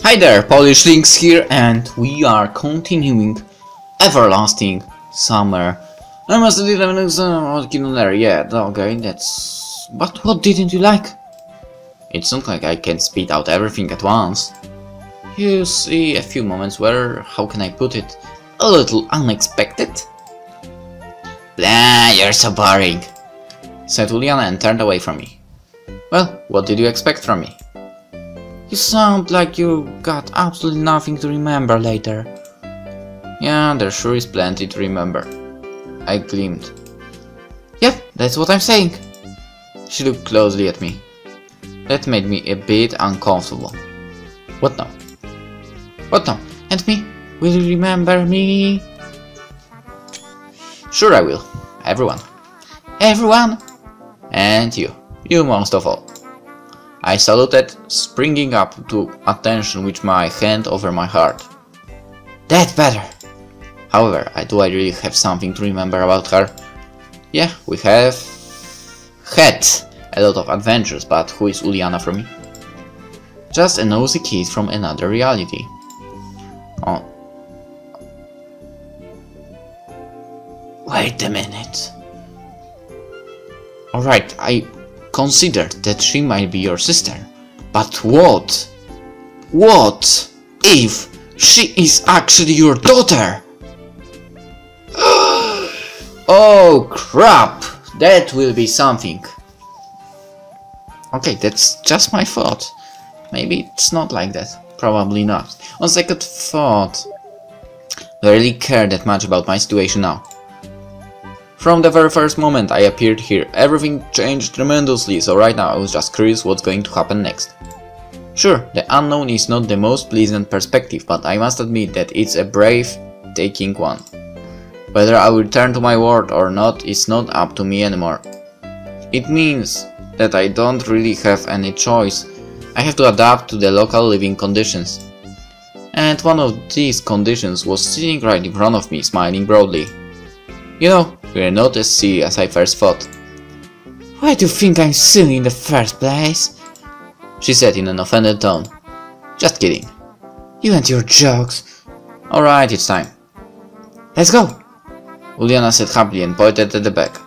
Hi there, PolishLynx here, and we are continuing Everlasting Summer. I must have there, yeah, okay, that's... But what didn't you like? It's not like I can spit out everything at once. You see a few moments where, how can I put it, a little unexpected? Blah, you're so boring, said Juliana and turned away from me. Well, what did you expect from me? You sound like you got absolutely nothing to remember later. Yeah, there sure is plenty to remember. I gleamed. Yep, that's what I'm saying. She looked closely at me. That made me a bit uncomfortable. What now? What now? And me? Will you remember me? Sure I will. Everyone. Everyone? And you. You most of all. I saluted, springing up to attention with my hand over my heart. That's better! However, do I really have something to remember about her? Yeah, we have had a lot of adventures, but who is Uliana for me? Just a nosy kid from another reality. Oh. Wait a minute. Alright, I considered that she might be your sister. But what? What if she is actually your daughter? Oh crap! That will be something. Okay, that's just my thought. Maybe it's not like that. Probably not. On second thought, do I really care that much about my situation now? From the very first moment I appeared here, everything changed tremendously, so right now I was just curious what's going to happen next. Sure, the unknown is not the most pleasant perspective, but I must admit that it's a breathtaking one. Whether I will return to my world or not is not up to me anymore. It means that I don't really have any choice. I have to adapt to the local living conditions. And one of these conditions was sitting right in front of me, smiling broadly. You know, we're not as silly as I first thought. Why do you think I'm silly in the first place? She said in an offended tone. Just kidding. You and your jokes. Alright, it's time. Let's go! Uliana said happily and pointed at the back.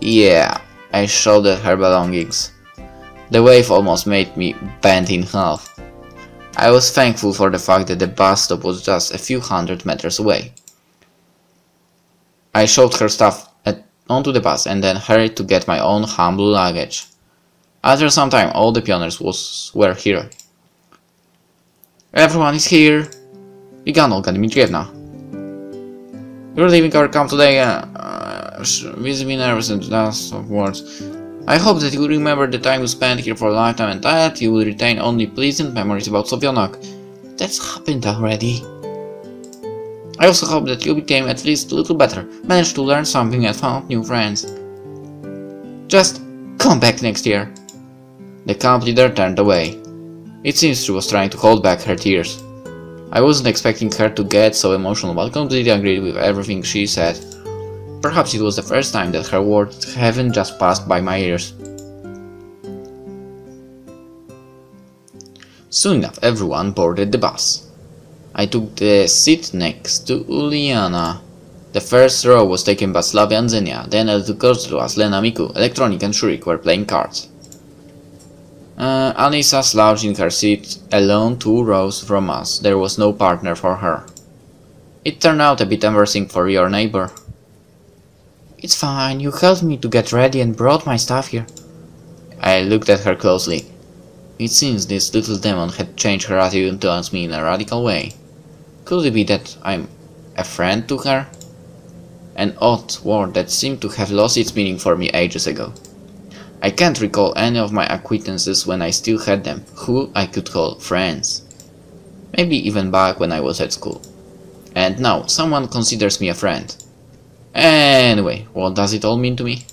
Yeah, I showed at her belongings. The wave almost made me bend in half. I was thankful for the fact that the bus stop was just a few hundred meters away. I shoved her stuff onto the bus and then hurried to get my own humble luggage. After some time, all the pioneers were here. Everyone is here. Wyganul Dmitrievna. You're leaving our camp today, visibly nervous and dust of words. I hope that you will remember the time you spent here for a lifetime and that you will retain only pleasant memories about Sovyonok. That's happened already. I also hope that you became at least a little better, managed to learn something and found new friends. Just come back next year. The camp leader turned away. It seems she was trying to hold back her tears. I wasn't expecting her to get so emotional, but completely agreed with everything she said. Perhaps it was the first time that her words haven't just passed by my ears. Soon enough, everyone boarded the bus. I took the seat next to Uliana. The first row was taken by Slavia and Zenia, then a little closer to us, Lena, Miku, Electronic and Shurik were playing cards. Anissa slouched in her seat, alone 2 rows from us. There was no partner for her. It turned out a bit embarrassing for your neighbor. It's fine, you helped me to get ready and brought my stuff here. I looked at her closely. It seems this little demon had changed her attitude towards me in a radical way. Could it be that I'm a friend to her? An odd word that seemed to have lost its meaning for me ages ago. I can't recall any of my acquaintances when I still had them, who I could call friends. Maybe even back when I was at school. And now someone considers me a friend. Anyway, what does it all mean to me?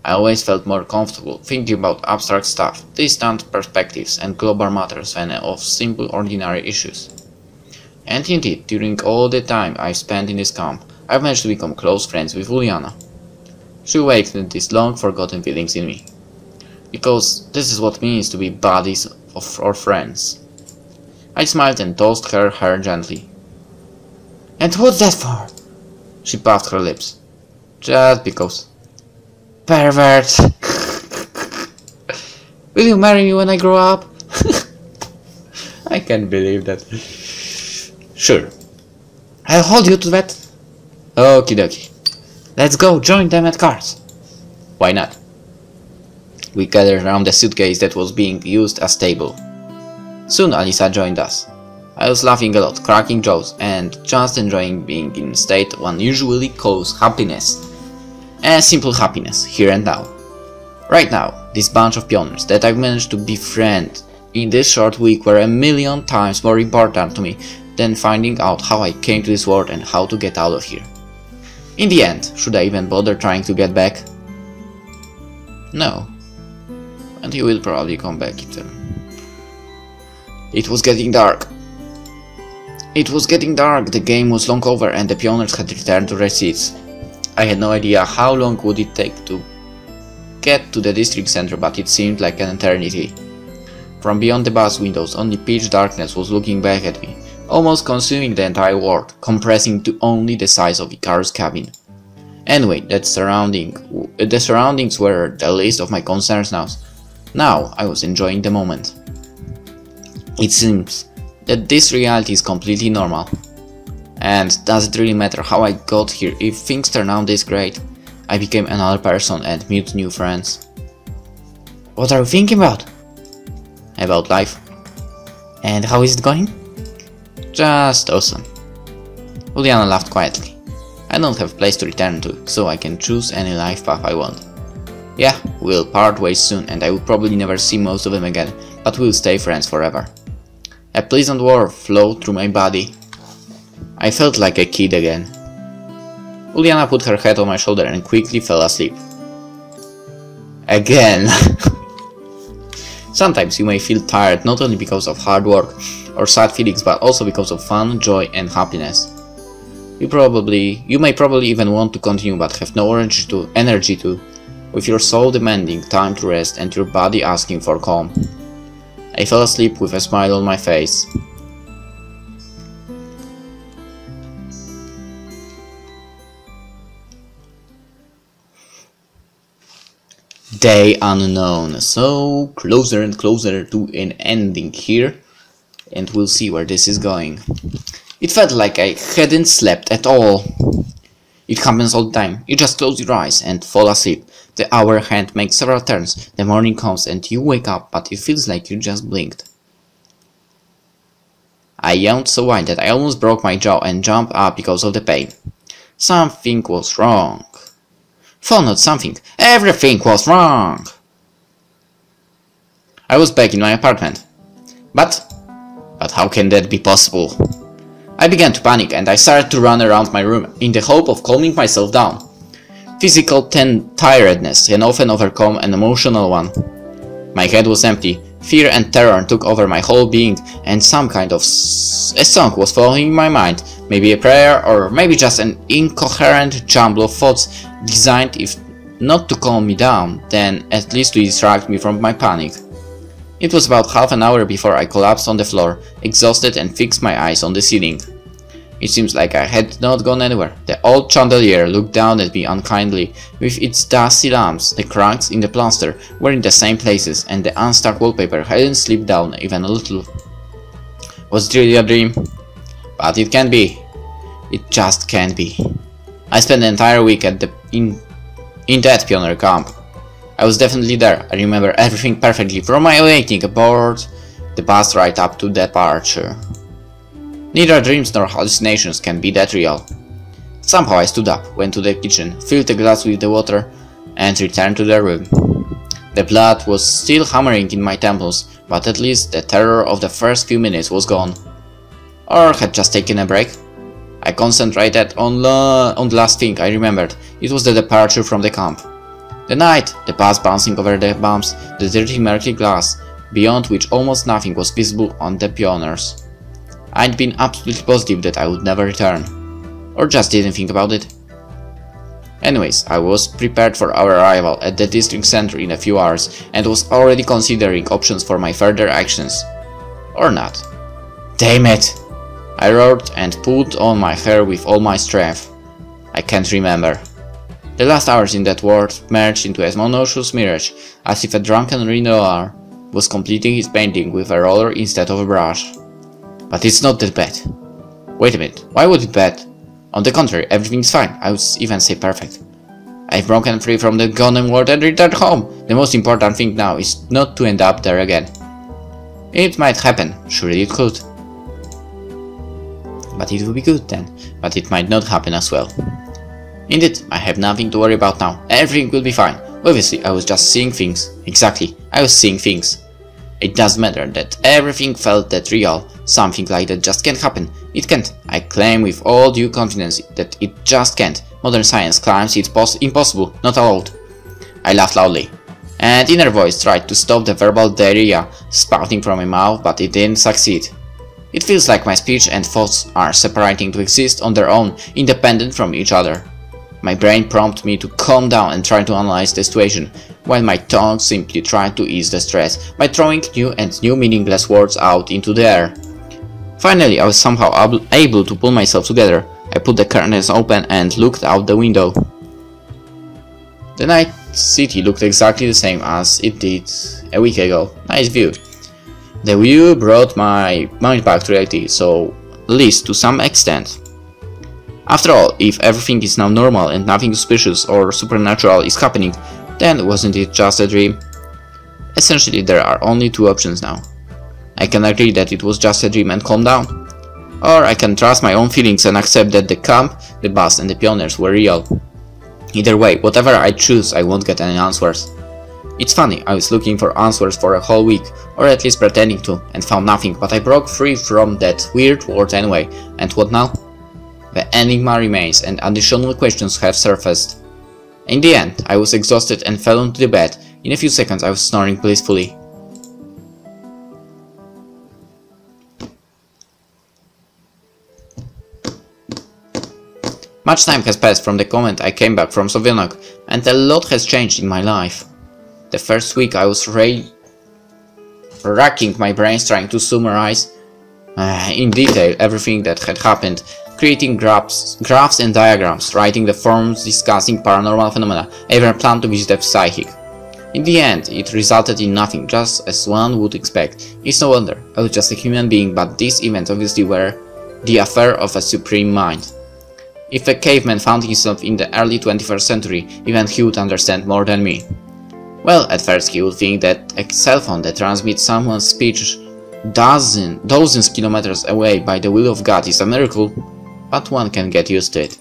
I always felt more comfortable thinking about abstract stuff, distant perspectives and global matters than of simple ordinary issues. And indeed, during all the time I've spent in this camp, I've managed to become close friends with Uliana. She awakened these long forgotten feelings in me. Because this is what it means to be buddies or friends. I smiled and tossed her hair gently. "And what's that for?" She puffed her lips. "Just because." "Pervert!" "Will you marry me when I grow up?" I can't believe that. "Sure. I'll hold you to that." "Okie dokie. Let's go join them at cards." "Why not?" We gathered around the suitcase that was being used as table. Soon Alisa joined us. I was laughing a lot, cracking jokes, and just enjoying being in a state one usually calls happiness. A simple happiness, here and now. Right now, this bunch of pioneers that I've managed to befriend in this short week were a million times more important to me than finding out how I came to this world and how to get out of here. In the end, should I even bother trying to get back? No. And he will probably come back either. It was getting dark. It was getting dark, the game was long over and the pioneers had returned to their seats. I had no idea how long would it take to get to the district center, but it seemed like an eternity. From beyond the bus windows, only pitch darkness was looking back at me, almost consuming the entire world, compressing to only the size of Icarus' cabin. Anyway, the surroundings were the least of my concerns now. Now I was enjoying the moment. It seems that this reality is completely normal. And does it really matter how I got here if things turn out this great? I became another person and met new friends. What are you thinking about? About life. And how is it going? Just awesome. Juliana laughed quietly. I don't have a place to return to, so I can choose any life path I want. Yeah, we'll part ways soon and I will probably never see most of them again, but we'll stay friends forever. A pleasant warmth flowed through my body. I felt like a kid again. Juliana put her head on my shoulder and quickly fell asleep. Again! Sometimes you may feel tired not only because of hard work or sad feelings, but also because of fun, joy and happiness. You may probably even want to continue but have no energy to, with your soul demanding time to rest and your body asking for calm. I fell asleep with a smile on my face. Day unknown, so closer and closer to an ending here, and we'll see where this is going. It felt like I hadn't slept at all. It happens all the time. You just close your eyes and fall asleep. The hour hand makes several turns, the morning comes and you wake up, but it feels like you just blinked. I yawned so wide that I almost broke my jaw and jumped up because of the pain. Something was wrong. For not something, everything was wrong! I was back in my apartment. But how can that be possible? I began to panic and I started to run around my room in the hope of calming myself down. Physical tiredness can often overcome an emotional one. My head was empty, fear and terror took over my whole being, and some kind of a song was flowing in my mind, maybe a prayer or maybe just an incoherent jumble of thoughts designed if not to calm me down, then at least to distract me from my panic. It was about half an hour before I collapsed on the floor, exhausted and fixed my eyes on the ceiling. It seems like I had not gone anywhere. The old chandelier looked down at me unkindly, with its dusty lamps. The cracks in the plaster were in the same places, and the unstuck wallpaper hadn't slipped down even a little. Was it really a dream? But it can't be. It just can't be. I spent the entire week at in that pioneer camp. I was definitely there. I remember everything perfectly, from my awakening aboard the bus right up to departure. Neither dreams nor hallucinations can be that real. Somehow I stood up, went to the kitchen, filled the glass with the water, and returned to the room. The blood was still hammering in my temples, but at least the terror of the first few minutes was gone. Or had just taken a break. I concentrated on the last thing I remembered. It was the departure from the camp. The night, the bus bouncing over the bumps, the dirty murky glass, beyond which almost nothing was visible on the pioneers. I'd been absolutely positive that I would never return. Or just didn't think about it. Anyways, I was prepared for our arrival at the district center in a few hours and was already considering options for my further actions. Or not. Damn it! I roared and pulled on my hair with all my strength. I can't remember. The last hours in that world merged into a monotonous mirage, as if a drunken Renoir was completing his painting with a roller instead of a brush. But it's not that bad. Wait a minute, why would it be bad? On the contrary, everything's fine, I would even say perfect. I've broken free from the Gundam world and returned home. The most important thing now is not to end up there again. It might happen, surely it could. But it would be good then, but it might not happen as well. Indeed, I have nothing to worry about now, everything will be fine. Obviously, I was just seeing things. Exactly, I was seeing things. It doesn't matter that everything felt that real, something like that just can't happen. It can't. I claim with all due confidence that it just can't. Modern science claims it's impossible, not allowed. I laughed loudly. An inner voice tried to stop the verbal diarrhea spouting from my mouth, but it didn't succeed. It feels like my speech and thoughts are separating to exist on their own, independent from each other. My brain prompted me to calm down and try to analyze the situation, while my tongue simply tried to ease the stress by throwing new meaningless words out into the air. Finally, I was somehow able to pull myself together. I put the curtains open and looked out the window. The night city looked exactly the same as it did a week ago. Nice view. The view brought my mind back to reality, so at least to some extent. After all, if everything is now normal and nothing suspicious or supernatural is happening, then wasn't it just a dream? Essentially, there are only two options now. I can agree that it was just a dream and calm down. Or I can trust my own feelings and accept that the camp, the bus and the pioneers were real. Either way, whatever I choose, I won't get any answers. It's funny, I was looking for answers for a whole week, or at least pretending to, and found nothing, but I broke free from that weird world anyway, and what now? The enigma remains and additional questions have surfaced. In the end, I was exhausted and fell onto the bed. In a few seconds I was snoring blissfully. Much time has passed from the moment I came back from Sovyonok, and a lot has changed in my life. The first week I was racking my brains trying to summarize in detail everything that had happened, creating graphs and diagrams, writing the forums discussing paranormal phenomena. I even planned to visit a psychic. In the end, it resulted in nothing, just as one would expect. It's no wonder, I was just a human being, but these events obviously were the affair of a supreme mind. If a caveman found himself in the early 21st century, even he would understand more than me. Well, at first he would think that a cell phone that transmits someone's speech dozens kilometers away by the will of God is a miracle, but one can get used to it.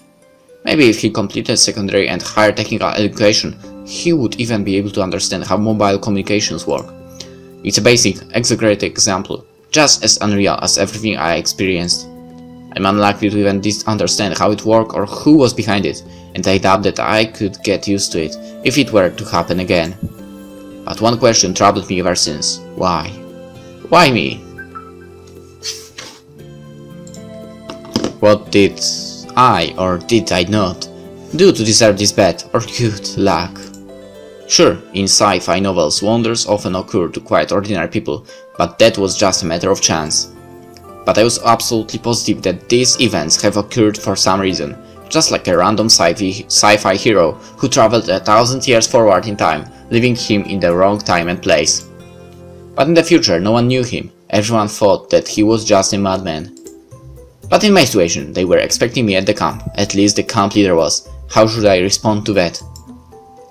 Maybe if he completed secondary and higher technical education, he would even be able to understand how mobile communications work. It's a basic, exaggerated example, just as unreal as everything I experienced. I'm unlikely to even understand how it worked or who was behind it, and I doubt that I could get used to it if it were to happen again. But one question troubled me ever since. Why? Why me? What did I, or did I not, do to deserve this bad or good luck? Sure, in sci-fi novels wonders often occur to quite ordinary people, but that was just a matter of chance. But I was absolutely positive that these events have occurred for some reason, just like a random sci-fi hero who traveled 1,000 years forward in time, leaving him in the wrong time and place. But in the future no one knew him, everyone thought that he was just a madman. But in my situation, they were expecting me at the camp, at least the camp leader was. How should I respond to that?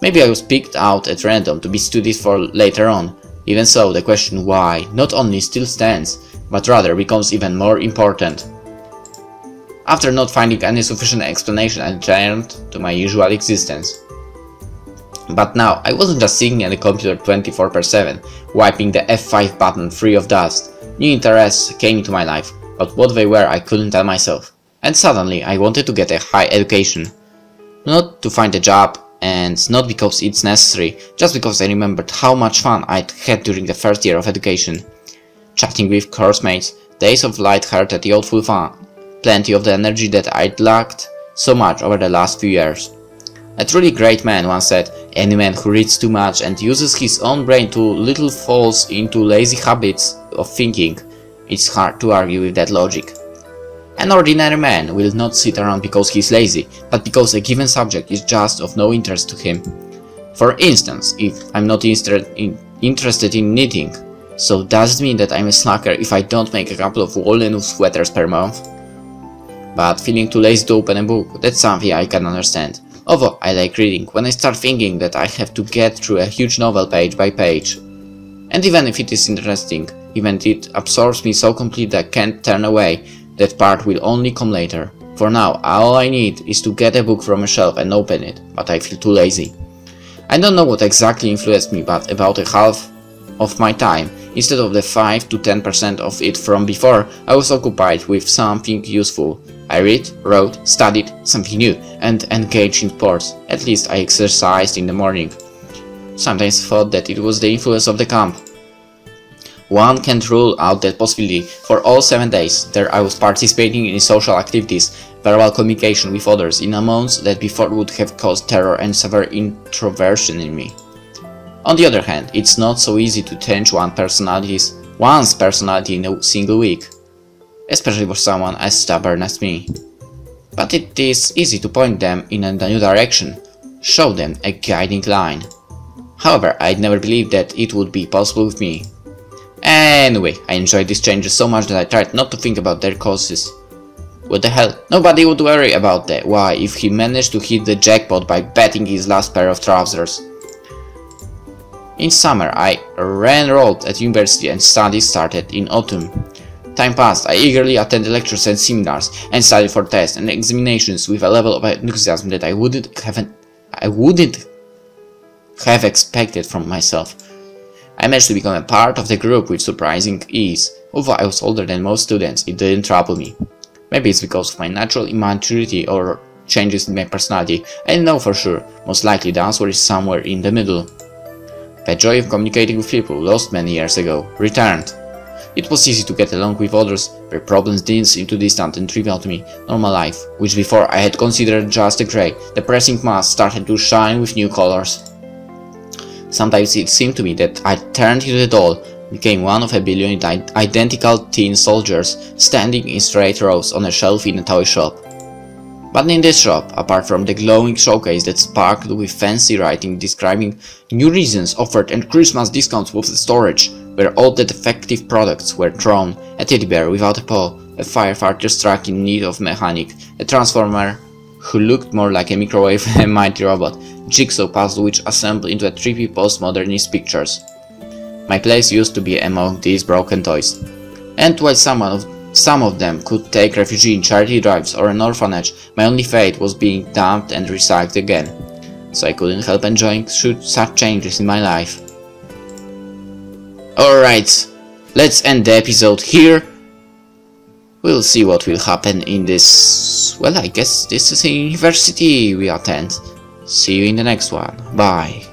Maybe I was picked out at random to be studied for later on. Even so, the question why not only still stands, but rather becomes even more important. After not finding any sufficient explanation, I returned to my usual existence. But now, I wasn't just sitting at the computer 24/7, wiping the F5 button free of dust. New interests came into my life, but what they were I couldn't tell myself. And suddenly, I wanted to get a high education. Not to find a job, and not because it's necessary, just because I remembered how much fun I'd had during the first year of education. Chatting with course mates, days of light-hearted youthful fun, plenty of the energy that I'd lacked so much over the last few years. A truly great man once said, any man who reads too much and uses his own brain too little falls into lazy habits of thinking. It's hard to argue with that logic. An ordinary man will not sit around because he's lazy, but because a given subject is just of no interest to him. For instance, if I'm not interested in knitting, so does it mean that I'm a slacker if I don't make a couple of woolen sweaters per month? But feeling too lazy to open a book, that's something I can understand. Although I like reading, when I start thinking that I have to get through a huge novel page by page. And even if it is interesting, even if it absorbs me so completely that I can't turn away, that part will only come later. For now, all I need is to get a book from a shelf and open it, but I feel too lazy. I don't know what exactly influenced me, but about a half of my time, instead of the 5 to 10% of it from before, I was occupied with something useful. I read, wrote, studied something new, and engaged in sports. At least I exercised in the morning. Sometimes thought that it was the influence of the camp. One can't rule out that possibility. For all 7 days there I was participating in social activities, verbal communication with others in amounts that before would have caused terror and severe introversion in me. On the other hand, it's not so easy to change one's personality in a single week, especially for someone as stubborn as me. But it is easy to point them in a new direction, show them a guiding line. However, I'd never believed that it would be possible with me. Anyway, I enjoyed these changes so much that I tried not to think about their causes. What the hell? Nobody would worry about the why if he managed to hit the jackpot by betting his last pair of trousers. In summer, I re-enrolled at university and studies started in autumn. Time passed, I eagerly attended lectures and seminars, and studied for tests and examinations with a level of enthusiasm that I wouldn't have expected from myself. I managed to become a part of the group with surprising ease. Although I was older than most students, it didn't trouble me. Maybe it's because of my natural immaturity or changes in my personality, I don't know for sure. Most likely the answer is somewhere in the middle. The joy of communicating with people lost many years ago returned. It was easy to get along with others, their problems didn't seem too distant and trivial to me. Normal life, which before I had considered just a grey, depressing mask, started to shine with new colors. Sometimes it seemed to me that I turned into a doll, became one of a billion identical tin soldiers standing in straight rows on a shelf in a toy shop. But in this shop, apart from the glowing showcase that sparkled with fancy writing describing new reasons offered and Christmas discounts with the storage, where all the defective products were thrown, a teddy bear without a paw, a firefighter's truck in need of mechanic, a transformer who looked more like a microwave than a mighty robot, jigsaw puzzle which assembled into a trippy postmodernist pictures. My place used to be among these broken toys. And while some of them could take refuge in charity drives or an orphanage, my only fate was being dumped and recycled again. So I couldn't help enjoying such changes in my life. Alright, let's end the episode here. We'll see what will happen in this... well, I guess this is a university we attend. See you in the next one. Bye.